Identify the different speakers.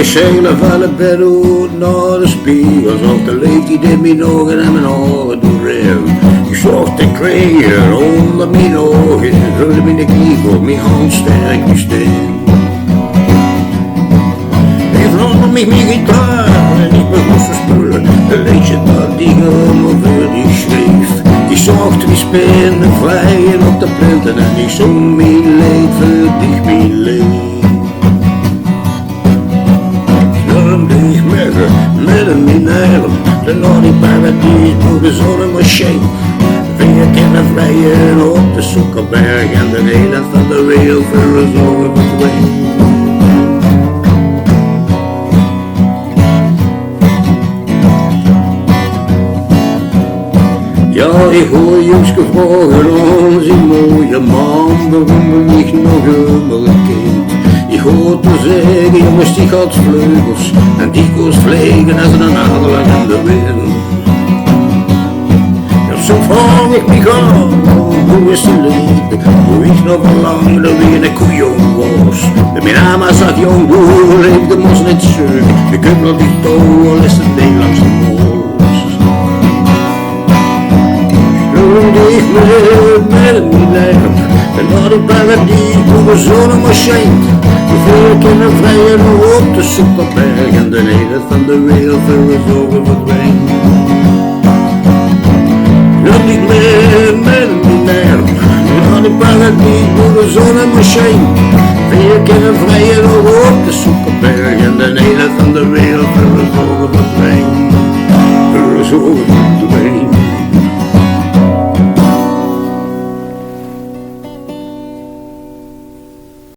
Speaker 1: zeilen van het bed uit naar de spiegel. Alsof de leeft die in mijn ogen en mijn ogen doorheen. Ik zocht de kringen onder mijn ogen. Vulde mijn kniegel, mijn hand sterk mijn steen. Ik vond mij mijn gitaar en ik begon verspullen. De leedje dat die over die schreef. Ik zocht twee spinnen vlijen op de planten en ik zong mijn leed, verdicht mijn leed. Met een minijl, de Nordi Paradies, door de zonnemachine. Weer kennen vrijen op de Zoekerberg en de elend van de wereld voor ons over verdwijnt. Ja, ik hoor Joeske vragen aan zijn mooie man, waarom ben ik nog helemaal een kind? Ik hoor te zeggen, jongens die had vleugels en die koos vliegen als een adelaar in de wind. Ja, zo vraag ik me af, hoe is het leven? Hoe ik nog lang de weer een koeijong was. Mijn ama zat jong, hoe leefde moest niet zeuk. Je kunt nog niet touwen, is het Nederlands moos. Stond ik met een milijf en naar die paradis door de zonnemachine. Veel kunnen vrijen op de Zoekerberg en de helft van de wereld voor ons ogen verdwijnt. Loop ik met een miljard, naar de paradis door de zonnemachine. Veel kunnen vrijen op de Zoekerberg en de helft van de wereld voor ons ogen verdwijnt.